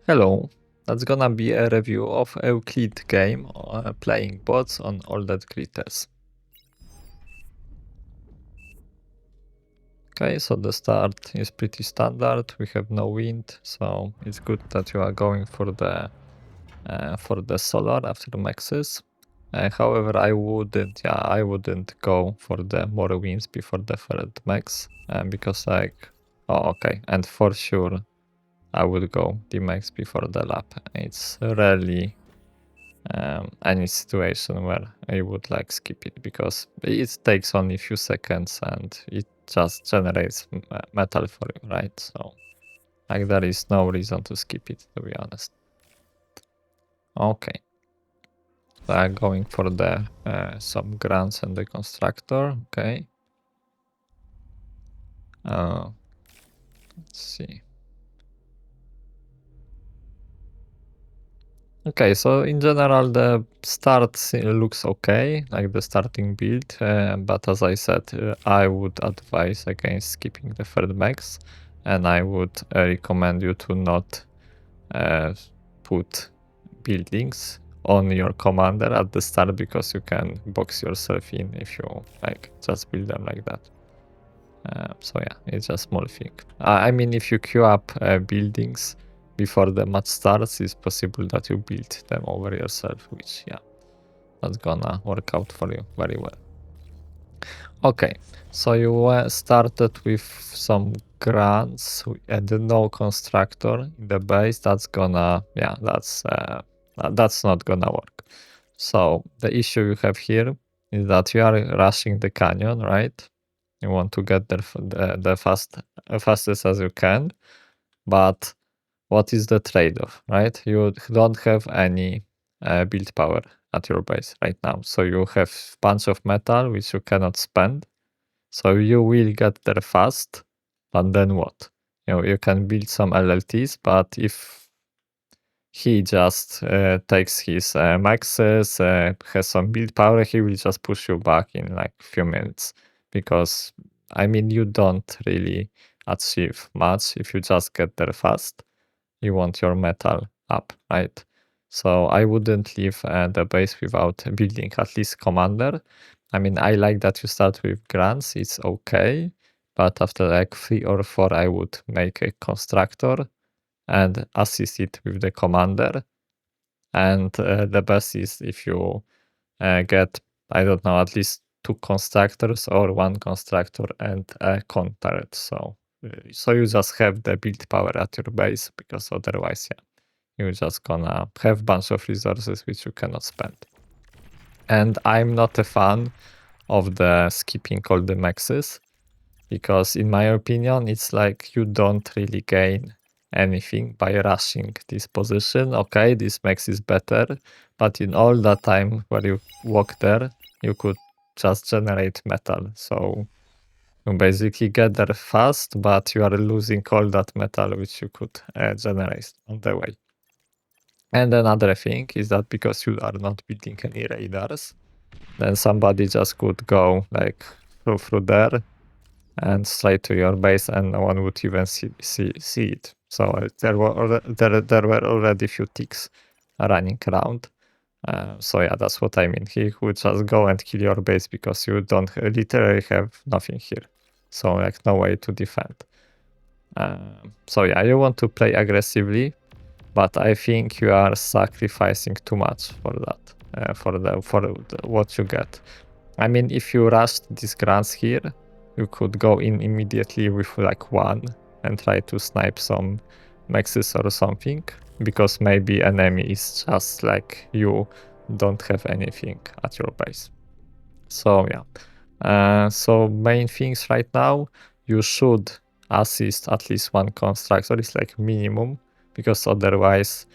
Hello, that's gonna be a review of Euclid game playing bots on all that glitters. Okay, so the start is pretty standard. We have no wind, so it's good that you are going for the solar after the maxes. However, I wouldn't go for the more wins before the third max, because okay, and for sure I would go the max before the lap. It's really any situation where I would like skip it because it takes only a few seconds and it just generates metal for you, right? So like there is no reason to skip it, to be honest. Okay, so I'm going for the some grants and the constructor. Okay. Let's see. Okay, so in general, the start looks okay, like the starting build, but as I said, I would advise against skipping the third max, and I would recommend you to not put buildings on your commander at the start because you can box yourself in if you like just build them like that. So yeah, it's a small thing. I mean, if you queue up buildings before the match starts, it's possible that you build them over yourself, which yeah, that's gonna work out for you very well. Okay, so you started with some grants and no constructor in the base. That's not gonna work. So the issue you have here is that you are rushing the canyon, right? You want to get there the fastest as you can, but what is the trade-off, right? You don't have any build power at your base right now, so you have bunch of metal which you cannot spend. So you will get there fast, but then what? You can build some LLTs, but if he just takes his maxes, has some build power, he will just push you back in like a few minutes. Because, I mean, you don't really achieve much if you just get there fast. You want your metal up, right? So I wouldn't leave the base without building at least commander. I mean, I like that you start with grants, it's okay. But after like 3 or 4, I would make a constructor and assist it with the commander. And the best is if you get, I don't know, at least 2 constructors or 1 constructor and a con turret. So you just have the build power at your base, because otherwise, yeah, you're just gonna have bunch of resources which you cannot spend. And I'm not a fan of the skipping all the maxes, because in my opinion, it's like you don't really gain anything by rushing this position. Okay, this max is better, but in all that time where you walk there, you could just generate metal. So you basically get there fast, but you are losing all that metal which you could generate on the way. And another thing is that because you are not building any radars, then somebody just could go like through there and straight to your base, and no one would even see it. So there were already few ticks running around. So yeah, that's what I mean. He would just go and kill your base because you don't literally have nothing here. So like no way to defend. So yeah, you want to play aggressively, but I think you are sacrificing too much for that, for what you get. I mean, if you rushed these grants here, you could go in immediately with like 1 and try to snipe some maxes or something, because maybe enemy is just like you don't have anything at your base. So yeah, so main things right now, you should assist at least 1 constructor, it's like minimum, because otherwise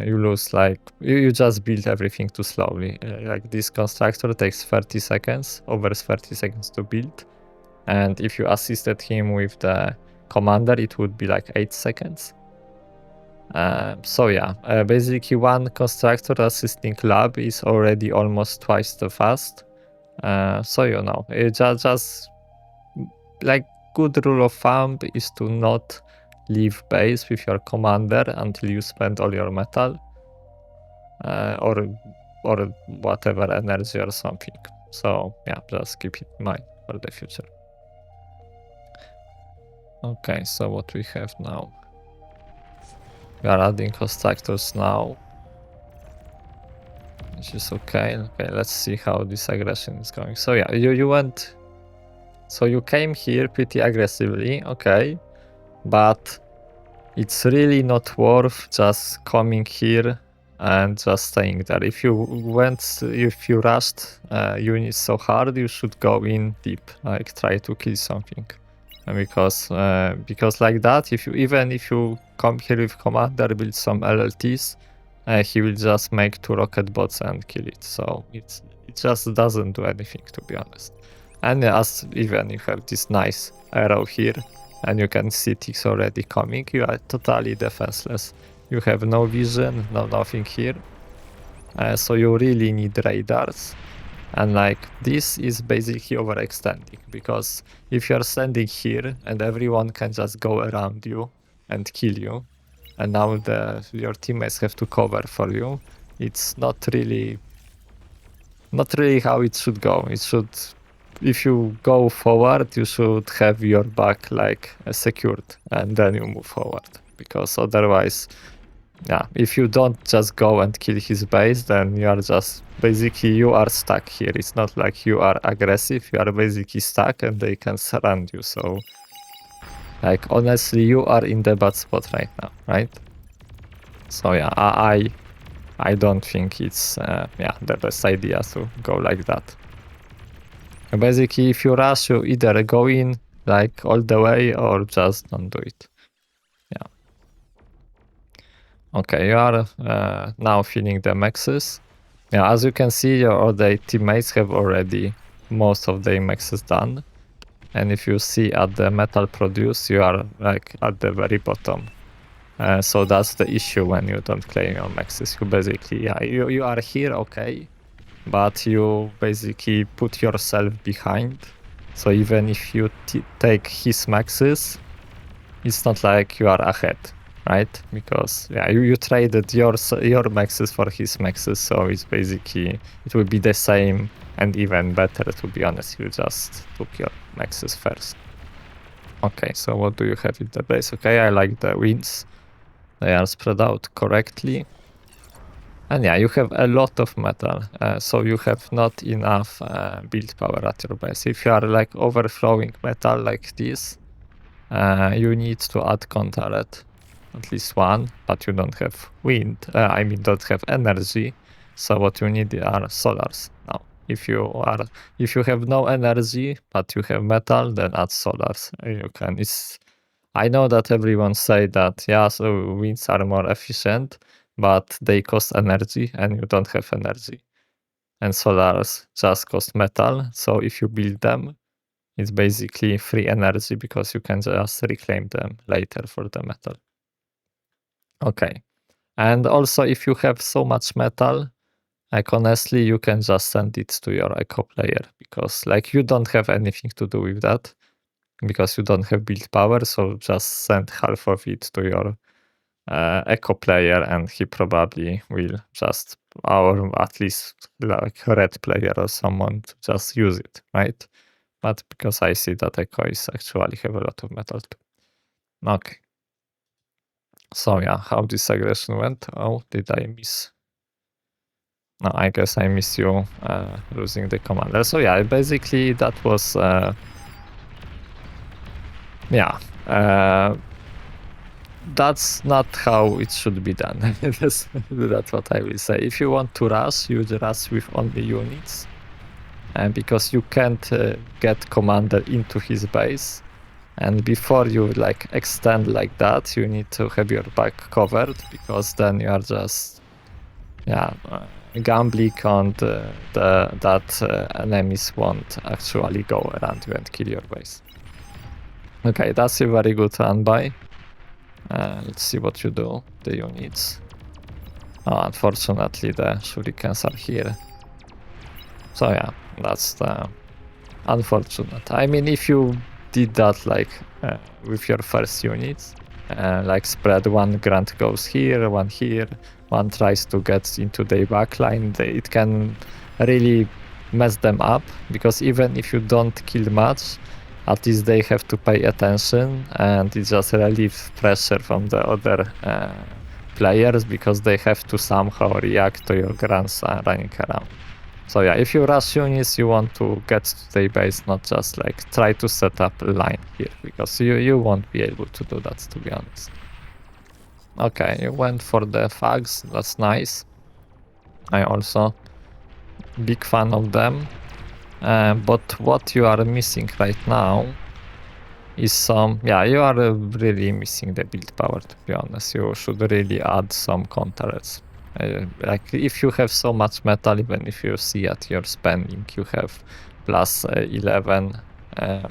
you lose, like you just build everything too slowly. Like this constructor takes 30 seconds, over 30 seconds to build, and if you assisted him with the commander, it would be like 8 seconds. So yeah, basically 1 constructor assisting lab is already almost twice the fast. So you know, it just like good rule of thumb is to not leave base with your commander until you spend all your metal, or whatever energy or something. So yeah, just keep it in mind for the future. Okay, so what we have now? We are adding constructors now, which is okay. Okay, let's see how this aggression is going. So yeah, you went. So you came here pretty aggressively, okay, but it's really not worth just coming here and just staying there. If you rushed units so hard, you should go in deep, like try to kill something. Because like that, even if you come here with commander, build some LLTs, he will just make 2 rocket bots and kill it. So it just doesn't do anything, to be honest. And as even you have this nice arrow here, and you can see ticks already coming, you are totally defenseless. You have no vision, no nothing here. So you really need radars. And like this is basically overextending, because if you're standing here and everyone can just go around you and kill you, and now your teammates have to cover for you, it's not really how it should go. It should, if you go forward, you should have your back like secured, and then you move forward, because otherwise, yeah, if you don't just go and kill his base, then you are just basically you are stuck here. It's not like you are aggressive, you are basically stuck and they can surround you. So like honestly, you are in the bad spot right now, right? So yeah, I don't think it's yeah, the best idea to go like that. Basically, if you rush, you either go in like all the way or just don't do it. Yeah. Okay, you are now filling the maxes. Yeah, as you can see, all the teammates have already most of the maxes done. And if you see at the metal produced, you are like at the very bottom. So that's the issue when you don't claim your maxes. You basically, yeah, you are here, okay, but you basically put yourself behind. So even if you take his maxes, it's not like you are ahead, right? Because yeah, you traded your maxes for his maxes, so it's basically, it will be the same and even better, to be honest. You just took your maxes first. Okay, so what do you have in the base? Okay, I like the wins. They are spread out correctly. And yeah, you have a lot of metal, so you have not enough build power at your base. If you are like overflowing metal like this, you need to add turret, at least one, but you don't have wind, I mean don't have energy, so what you need are solars. Now, if you have no energy, but you have metal, then add solars. You can, I know that everyone say that, yeah, so winds are more efficient, but they cost energy and you don't have energy. And solars just cost metal, so if you build them, it's basically free energy because you can just reclaim them later for the metal. Okay. And also, if you have so much metal, like honestly, you can just send it to your eco player, because like you don't have anything to do with that, because you don't have build power, so just send half of it to your eco player and he probably will just, or at least like red player or someone, to just use it, right? But because I see that echoes actually have a lot of metal too. Okay. So yeah, how this aggression went? Oh, did I miss? No, I guess I missed you losing the commander. So yeah, basically that was yeah. That's not how it should be done. That's what I will say. If you want to rush, you rush with only units. And because you can't get commander into his base, and before you like extend like that, you need to have your back covered, because then you are just gambling on that enemies won't actually go around you and kill your base. Okay, that's a very good run by. Let's see what you do, the units. Oh, unfortunately the shurikens are here. So yeah, that's the unfortunate. I mean, if you did that like with your first units, like spread. One grunt goes here, one tries to get into their backline. It can really mess them up, because even if you don't kill much, at least they have to pay attention, and it just relieves pressure from the other players, because they have to somehow react to your grunts running around. So yeah, if you rush units, you want to get to their base, not just like try to set up a line here, because you won't be able to do that, to be honest. Okay, you went for the fags, that's nice. I also big fan of them. But what you are missing right now is some, yeah, you are really missing the build power, to be honest. You should really add some counters. Like if you have so much metal, even if you see at your spending, you have plus 11,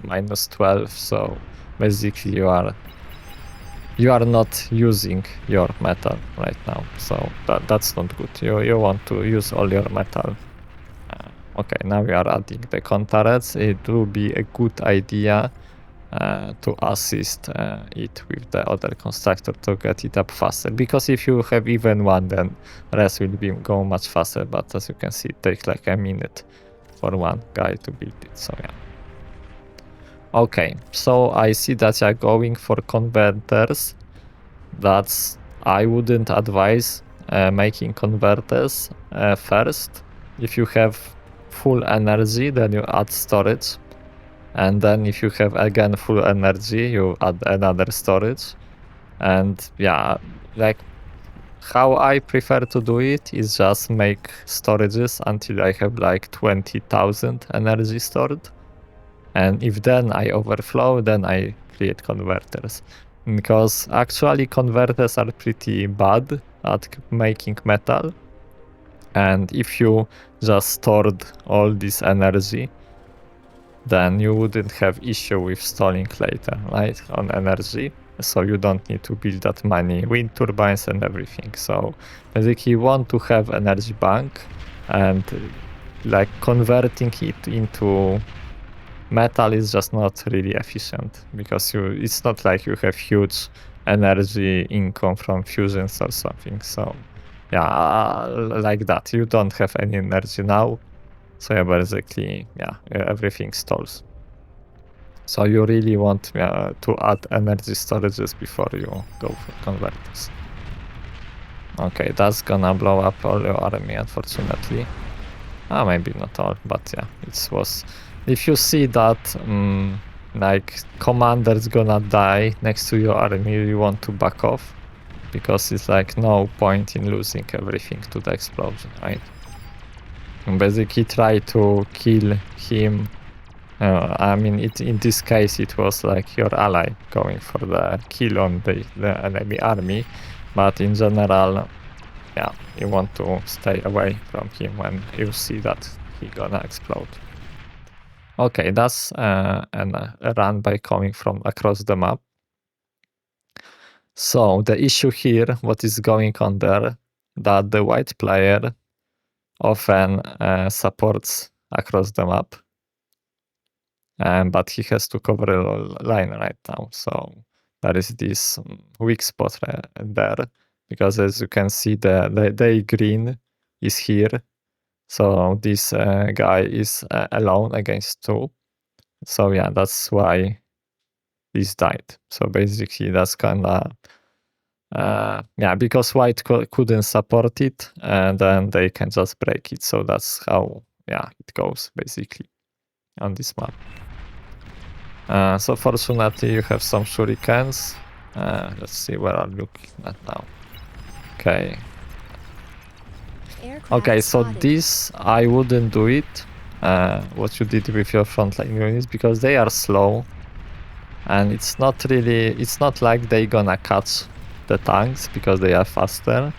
minus 12, so basically you are not using your metal right now, so that's not good. You want to use all your metal. Okay, now we are adding the counterets. It will be a good idea to assist it with the other constructor to get it up faster, because if you have even one, then rest will be go much faster, but as you can see, it takes like a minute for one guy to build it, so yeah. Okay, so I see that you're going for converters. That's, I wouldn't advise making converters first. If you have full energy, then you add storage, and then if you have again full energy, you add another storage. And yeah, like how I prefer to do it is just make storages until I have like 20,000 energy stored, and if then I overflow, then I create converters, because actually converters are pretty bad at making metal. And if you just stored all this energy, then you wouldn't have issue with stalling later, right, on energy. So you don't need to build that many wind turbines and everything. So basically you want to have energy bank, and like converting it into metal is just not really efficient, because it's not like you have huge energy income from fusions or something. So yeah, like that, you don't have any energy now, so yeah, basically, yeah, everything stalls. So you really want to add energy storages before you go for converters. Okay, that's gonna blow up all your army, unfortunately. Maybe not all, but yeah, it was. If you see that like commander's gonna die next to your army, you want to back off, because it's like no point in losing everything to the explosion, right? And basically try to kill him. I mean, in this case it was like your ally going for the kill on the enemy army, but in general, yeah, you want to stay away from him when you see that he gonna explode. Okay, that's a run by coming from across the map. So the issue here, what is going on there, that the white player often supports across the map, but he has to cover a line right now. So there is this weak spot there, because as you can see, the green is here. So this guy is alone against two. So yeah, that's why this died. So basically that's kinda, yeah, because white couldn't support it, and then they can just break it. So that's how, yeah, it goes basically on this map. So fortunately you have some shurikens. Let's see where I'm looking at now. Okay. Okay, so this, I wouldn't do it, what you did with your frontline units, because they are slow, and it's not like they gonna catch the tanks, because they are faster.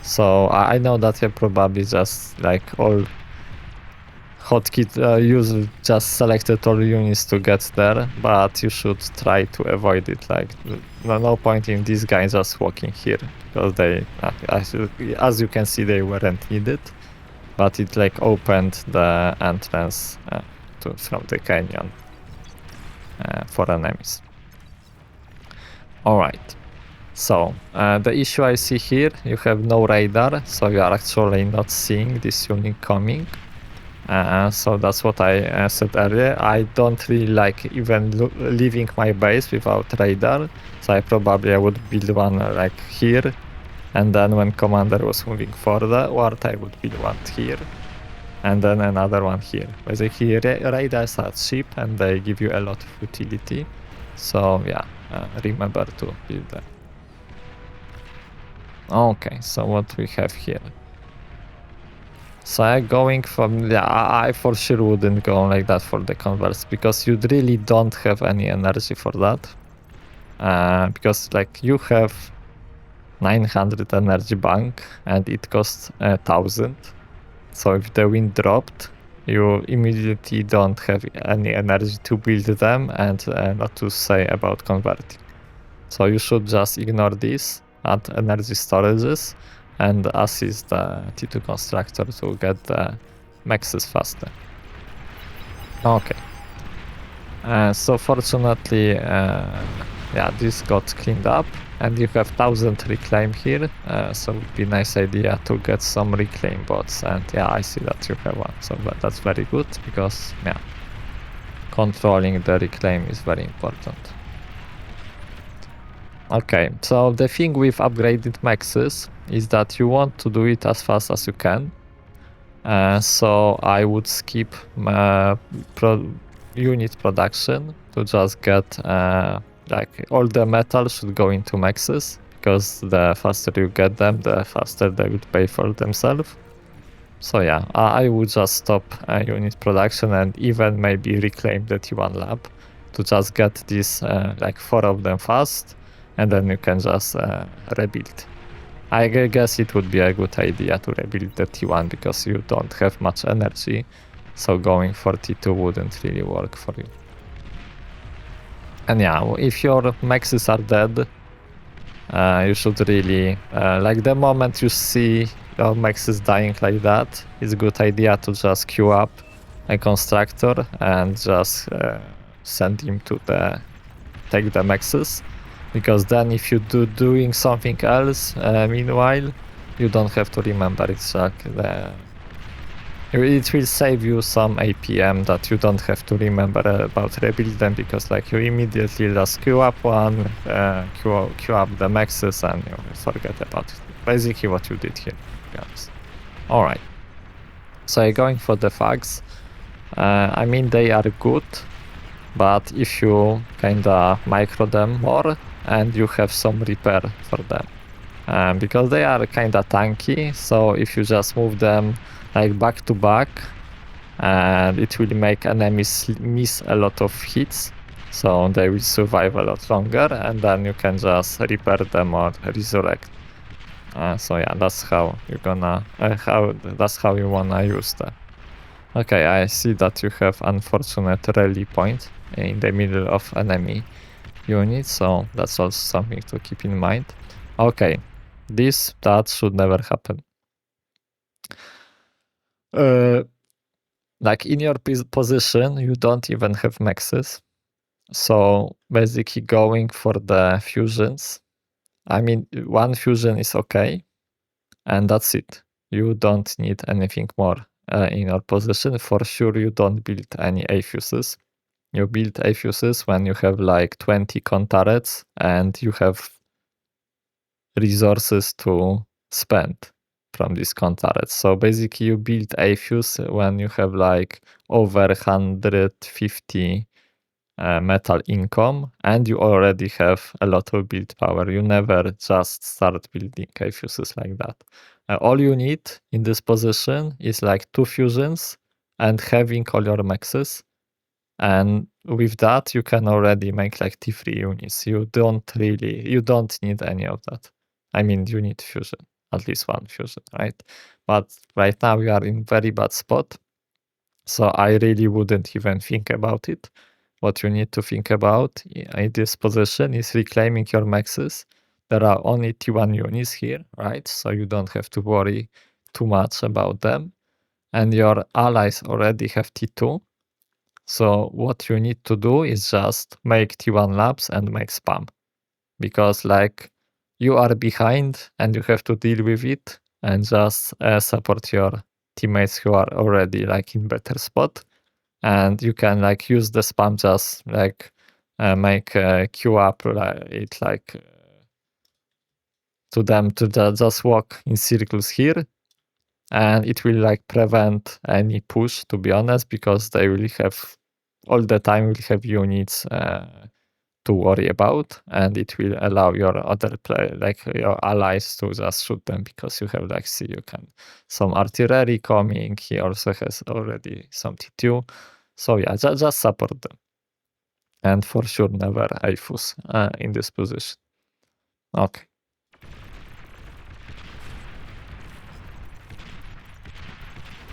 So I know that you probably just like all hotkey just selected all units to get there, but you should try to avoid it. Like no point in these guys just walking here, because they, as you can see, they weren't needed, but it like opened the entrance from the canyon for enemies. All right. So the issue I see here, you have no radar, so you are actually not seeing this unit coming. So that's what I said earlier. I don't really like even leaving my base without radar. So I probably would build one like here, and then when commander was moving forward, I would build one here, and then another one here. Basically, radars are cheap and they give you a lot of utility. So yeah, remember to build them. Okay, so what we have here? So I'm going from, yeah, I for sure wouldn't go like that for the converse, because you really don't have any energy for that. Because like you have 900 energy bank and it costs 1000. So if the wind dropped, you immediately don't have any energy to build them, and not to say about converting. So you should just ignore this, add energy storages, and assist the T2 constructor to get the maxes faster. Okay. So fortunately, yeah, this got cleaned up, and you have 1000 reclaim here, so it would be a nice idea to get some reclaim bots, and yeah, I see that you have one, so that's very good, because yeah, controlling the reclaim is very important. Okay, so the thing with upgraded maxes is that you want to do it as fast as you can. So I would skip unit production to just get like all the metal should go into maxes, because the faster you get them, the faster they would pay for themselves. So yeah, I would just stop unit production and even maybe reclaim the T1 lab to just get these like 4 of them fast, and then you can just rebuild. I guess it would be a good idea to rebuild the T1 because you don't have much energy, so going for T2 wouldn't really work for you. And yeah, if your maxes are dead, you should really, like the moment you see your maxes dying like that, it's a good idea to just queue up a constructor and just send him to take the maxes. Because then if you doing something else, meanwhile, you don't have to remember it's like it will save you some APM that you don't have to remember about rebuild them, because like you immediately just queue up one, queue up the maxes, and you forget about it. Basically what you did here, to be honest. Alright. So you're going for the fags. I mean, they are good, but if you kinda micro them more, and you have some repair for them, because they are kinda tanky, so if you just move them like back to back, and it will make enemies miss a lot of hits, so they will survive a lot longer, and then you can just repair them or resurrect. So yeah, that's how you're gonna that's how you wanna use them. Okay, I see that you have unfortunate rally point in the middle of enemy unit, so that's also something to keep in mind. Okay, that should never happen. Like in your position, you don't even have maxes, so basically going for the fusions. I mean, one fusion is okay, and that's it. You don't need anything more in your position. For sure, you don't build any A fuses. You build A fuses when you have like 20 con turrets and you have resources to spend from these con turrets. So basically you build A fuse when you have like over 150 metal income and you already have a lot of build power. You never just start building A fuses like that. All you need in this position is like 2 fusions and having all your maxes. And with that, you can already make like T3 units. You don't need any of that. I mean, you need fusion, at least one fusion, right? But right now we are in very bad spot. So I really wouldn't even think about it. What you need to think about in this position is reclaiming your maxes. There are only T1 units here, right? So you don't have to worry too much about them. And your allies already have T2. So what you need to do is just make T1 labs and make spam. Because like you are behind and you have to deal with it and just support your teammates who are already like in better spot, and you can like use the spam, just like make queue up it like to them to just walk in circles here, and it will like prevent any push, to be honest, because they will have all the time will have units to worry about, and it will allow your other play like your allies to just shoot them, because you have like, see, you can some artillery coming. He also has already some T2, so yeah, just support them, and for sure never AFUS in this position. Okay.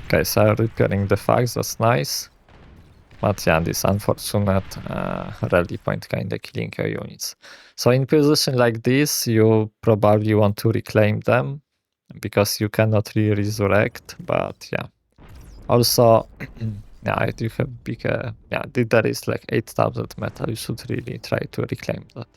Okay, so repairing the fags, that's nice. But yeah, this unfortunate rally point kinda killing your units. So in position like this, you probably want to reclaim them, because you cannot resurrect, but yeah. Also, yeah, I do have bigger, yeah, there is like 8,000 metal, you should really try to reclaim that.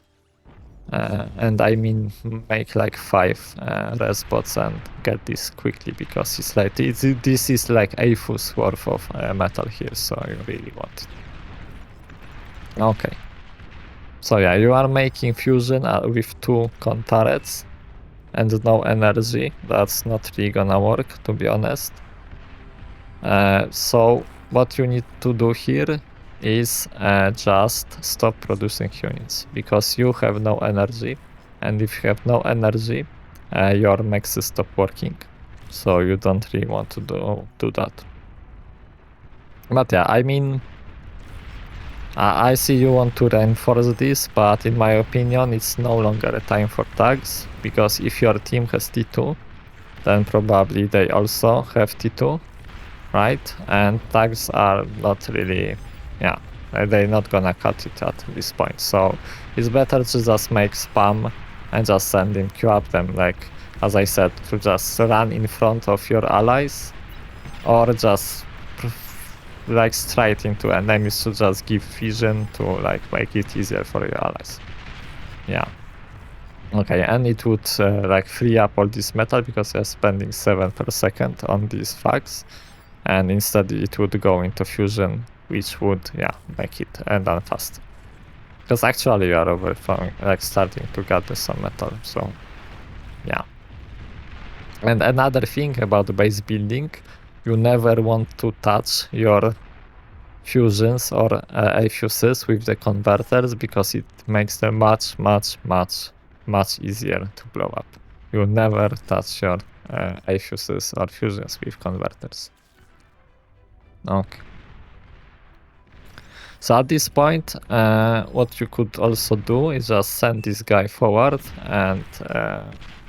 And I mean, make like 5 res bots and get this quickly, because it's like this is like AFUS worth of metal here, so you really want it. Okay. So yeah, you are making fusion with 2 con turrets and no energy. That's not really gonna work, to be honest. So what you need to do here is just stop producing units, because you have no energy, and if you have no energy, your mexes stop working, so you don't really want to do that. But yeah, I mean, I see you want to reinforce this, but in my opinion it's no longer a time for tags, because if your team has T2, then probably they also have T2, right? And tags are not really, yeah, they're not gonna cut it at this point. So it's better to just make spam and just send in queue up them, like, as I said, to just run in front of your allies, or just like straight into enemies to just give vision to like make it easier for your allies. Yeah. Okay, and it would like free up all this metal, because you're spending 7 per second on these fags. And instead it would go into fusion, which would, yeah, make it done fast. Because actually you are overflowing, like starting to gather some metal, so yeah. And another thing about base building, you never want to touch your fusions or AFUSes with the converters, because it makes them much easier to blow up. You never touch your AFUSes or fusions with converters. Okay. So at this point, what you could also do is just send this guy forward and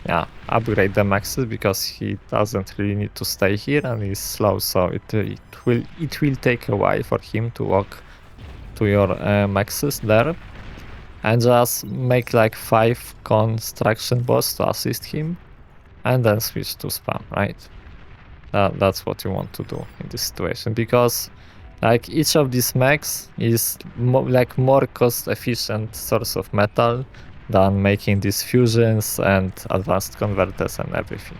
yeah, upgrade the maxes, because he doesn't really need to stay here and he's slow, so it will take a while for him to walk to your maxes there, and just make like 5 construction bots to assist him, and then switch to spam, right? That's what you want to do in this situation, because like each of these mechs is more cost efficient source of metal than making these fusions and advanced converters and everything.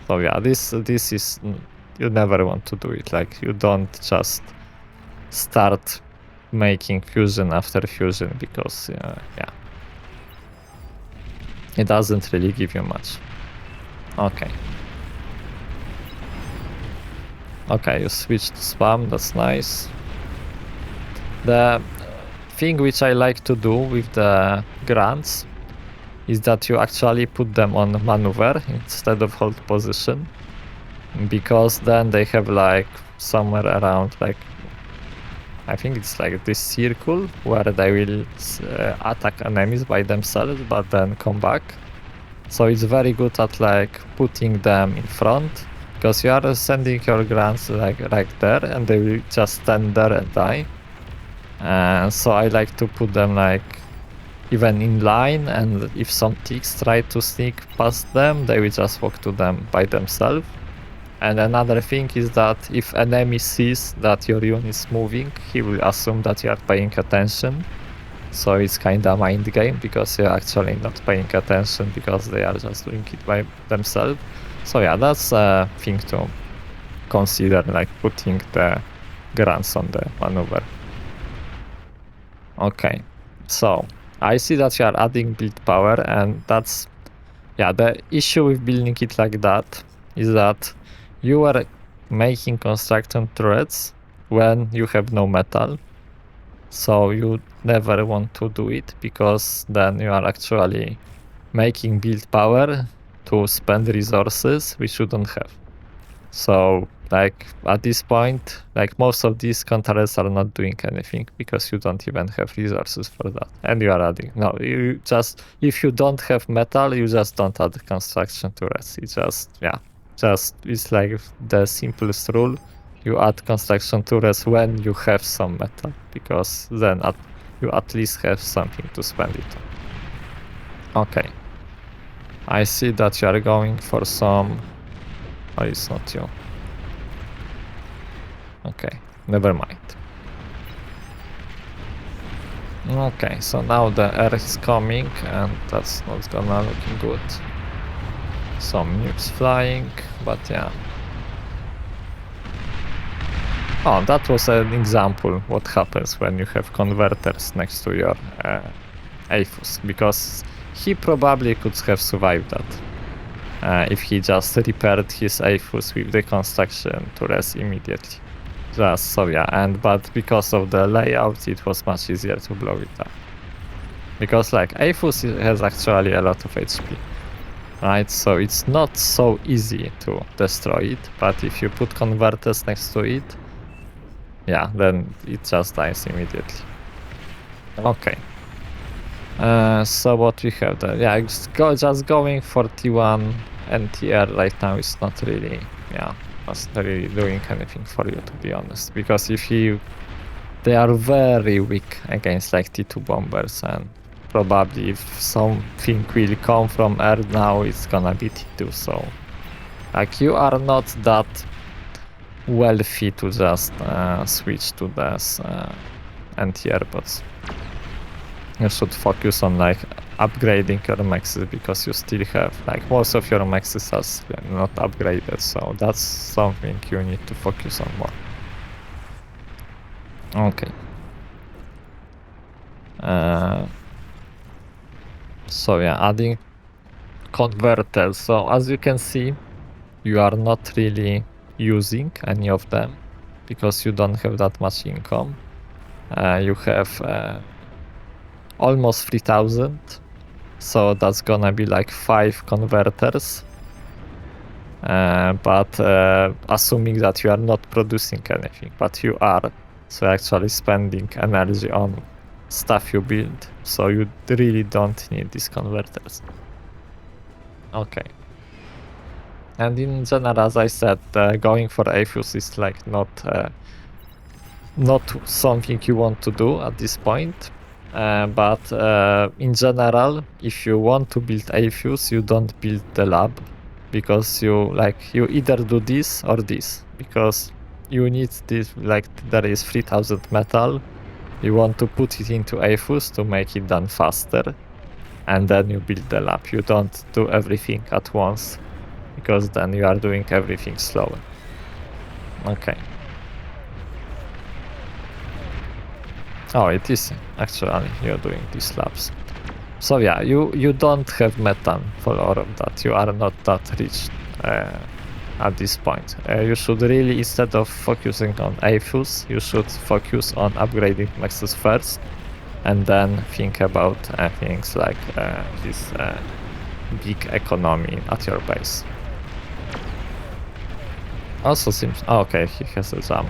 So yeah, this is, you never want to do it. Like, you don't just start making fusion after fusion, because yeah, it doesn't really give you much. Okay. Okay, you switch to spam, that's nice. The thing which I like to do with the grants is that you actually put them on maneuver instead of hold position, because then they have like somewhere around, like, I think it's like this circle where they will attack enemies by themselves but then come back. So it's very good at like putting them in front, because you are sending your grants like right there and they will just stand there and die. So I like to put them like even in line, and if some ticks try to sneak past them, they will just walk to them by themselves. And another thing is that if enemy sees that your unit is moving, he will assume that you are paying attention, So it's kinda mind game because you're actually not paying attention because they are just doing it by themselves. So yeah, that's a thing to consider, like putting the grants on the maneuver. Okay, so I see that you are adding build power, and that's, yeah, the issue with building it like that is that you are making construction turrets when you have no metal. So you never want to do it because then you are actually making build power to spend resources which you don't have. So like at this point, like most of these contracts are not doing anything because you don't even have resources for that. And you are adding, no, you just, if you don't have metal, you just don't add construction turrets. It's just, yeah, just, it's like the simplest rule. You add construction turrets when you have some metal, because then you at least have something to spend it on. Okay. I see that you are going for some... Oh, it's not you. Okay, never mind. Okay, so now the air is coming, and that's not gonna looking good. Some nukes flying, but yeah. Oh, that was an example what happens when you have converters next to your AFUS, because he probably could have survived that if he just repaired his AFUS with the construction turrets immediately. Just so yeah, but because of the layout, it was much easier to blow it up. Because like AFUS has actually a lot of HP, right? So it's not so easy to destroy it, but if you put converters next to it, yeah, then it just dies immediately. Okay. So what we have there? Yeah, just going for T1 and TR right now is not really, yeah, not really doing anything for you, to be honest. Because they are very weak against like T2 bombers, and probably if something will come from air now, it's gonna be T2. So like you are not that wealthy to just switch to this anti-air bots. You should focus on like upgrading your mexes, because you still have like most of your mexes are not upgraded, so that's something you need to focus on more. Okay. So yeah, adding converters. So as you can see, you are not really using any of them because you don't have that much income. You have almost 3000, so that's gonna be like 5 converters. But assuming that you are not producing anything, but you are, so actually spending energy on stuff you build, so you really don't need these converters. Okay. And in general, as I said, going for AFUS is like not something you want to do at this point. But in general, if you want to build AFUS, you don't build the lab, because you either do this or this, because you need this, like there is 3000 metal, you want to put it into AFUS to make it done faster, and then you build the lab. You don't do everything at once, because then you are doing everything slower. Okay. Oh, it is actually you're doing these labs. So yeah, you don't have metal for all of that. You are not that rich at this point. You should really, instead of focusing on AFUS, you should focus on upgrading mexes first, and then think about things like this big economy at your base. Also seems... Oh, okay, he has a jump.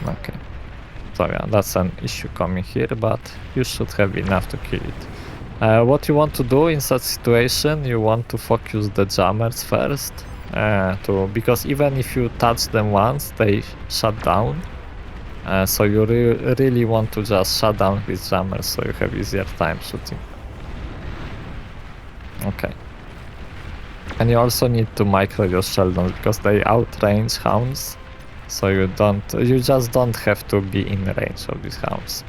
Okay. So yeah, that's an issue coming here, but you should have enough to kill it. What you want to do in such situation, you want to focus the jammers first, because even if you touch them once, they shut down. So you really want to just shut down with jammers, so you have easier time shooting. Okay. And you also need to micro your Sheldons, because they outrange hounds. So you just don't have to be in range of these hounds.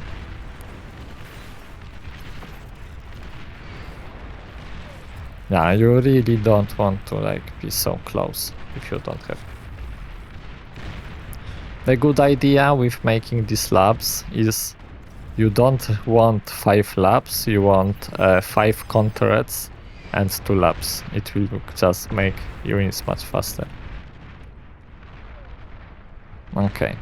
Yeah, you really don't want to like be so close if you don't have. The good idea with making these labs is you don't want 5 labs, you want 5 turrets and 2 labs. It will just make units much faster. Okay.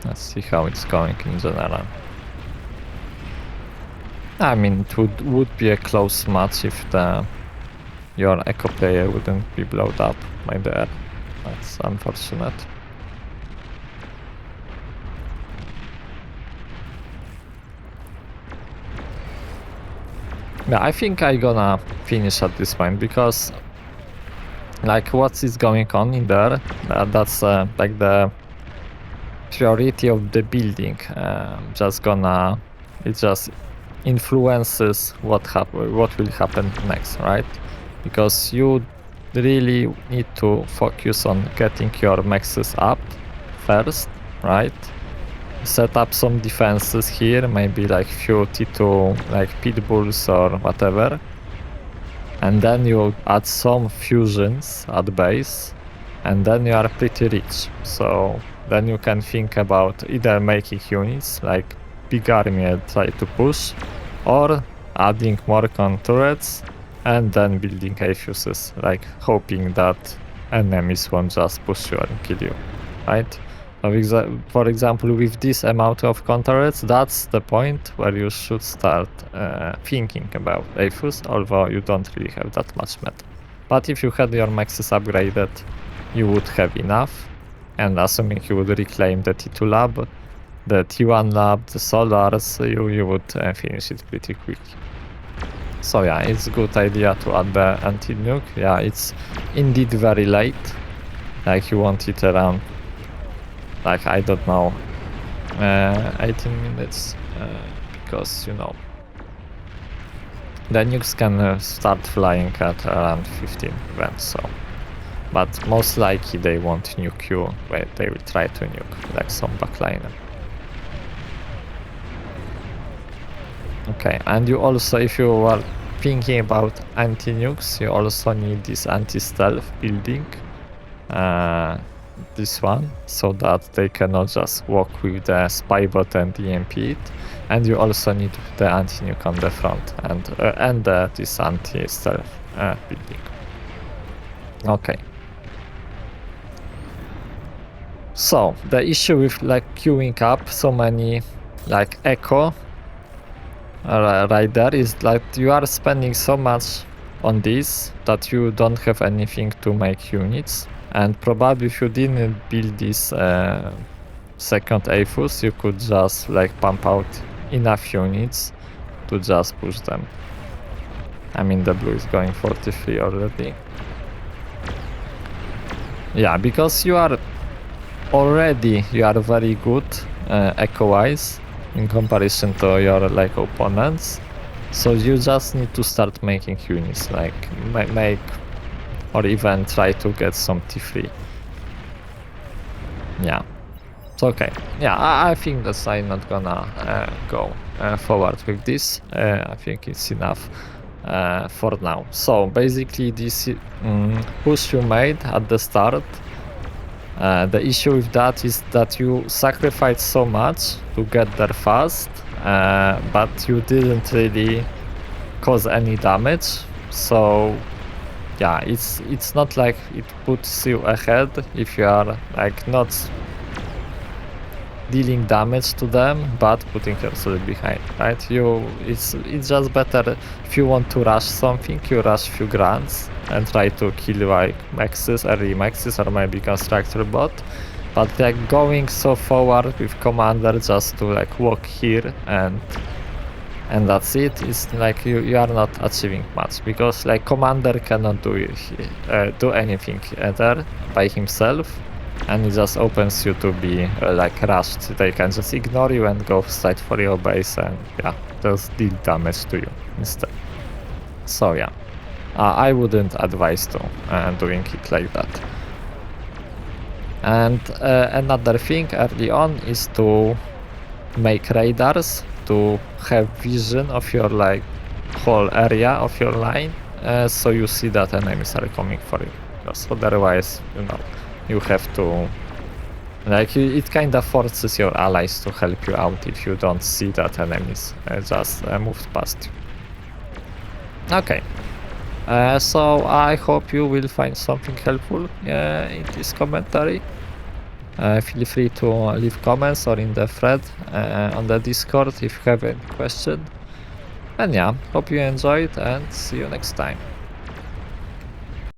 Let's see how it's going in general. I mean, it would be a close match if your echo player wouldn't be blown up by the air. That's unfortunate. Yeah, I think I'm gonna finish at this point because like what is going on in there, that's like the priority of the building it just influences what will happen next, right? Because you really need to focus on getting your maxes up first, right? Set up some defenses here, maybe like few T2 like pit bulls or whatever, and then you add some fusions at base, and then you are pretty rich. So then you can think about either making units like big army and try to push, or adding more turrets and then building A fuses, like hoping that enemies won't just push you and kill you, right? For example, with this amount of turrets, that's the point where you should start thinking about A fuse, although you don't really have that much metal. But if you had your maxes upgraded, you would have enough, and assuming you would reclaim the T2 lab, the T1 lab, the solars, you would finish it pretty quickly. So yeah, it's a good idea to add the anti-nuke. Yeah, it's indeed very late. Like you want it around, like I don't know, 18 minutes, because you know the nukes can start flying at around 15 events. So, but most likely they won't nuke you. They will try to nuke like some backliner. Okay, and you also, if you are thinking about anti-nukes, you also need this anti-stealth building, this one, so that they cannot just walk with the spy bot and EMP it, and you also need the anti-nuke on the front and this anti-stealth building. Okay. So the issue with like queuing up so many like echo right there is like you are spending so much on this that you don't have anything to make units, and probably if you didn't build this second AFUS, you could just like pump out enough units to just push them. I mean, the blue is going 43 already. Yeah, because you are very good echo wise in comparison to your like opponents, so you just need to start making units, like make or even try to get some T3. Yeah, it's okay. Yeah, I think that I'm not gonna go forward with this. I think it's enough for now. So basically this push you made at the start, the issue with that is that you sacrificed so much to get there fast, but you didn't really cause any damage. So yeah, it's not like it puts you ahead if you are like not dealing damage to them but putting yourself behind, right? It's just better if you want to rush something, you rush few grunts and try to kill like maxes, early maxes, or maybe constructor bot. But like going so forward with commander just to like walk here and that's it, it's like you are not achieving much, because like commander cannot do anything there by himself, and it just opens you to be like rushed. They can just ignore you and go straight for your base and yeah, just deal damage to you instead. So yeah, I wouldn't advise to doing it like that. And another thing early on is to make radars to have vision of your like whole area of your line, so you see that enemies are coming for you. Because otherwise, you have to like it kind of forces your allies to help you out if you don't see that enemies just moved past you. Okay. So I hope you will find something helpful in this commentary. Feel free to leave comments or in the thread on the Discord if you have any question. And yeah, hope you enjoyed and see you next time.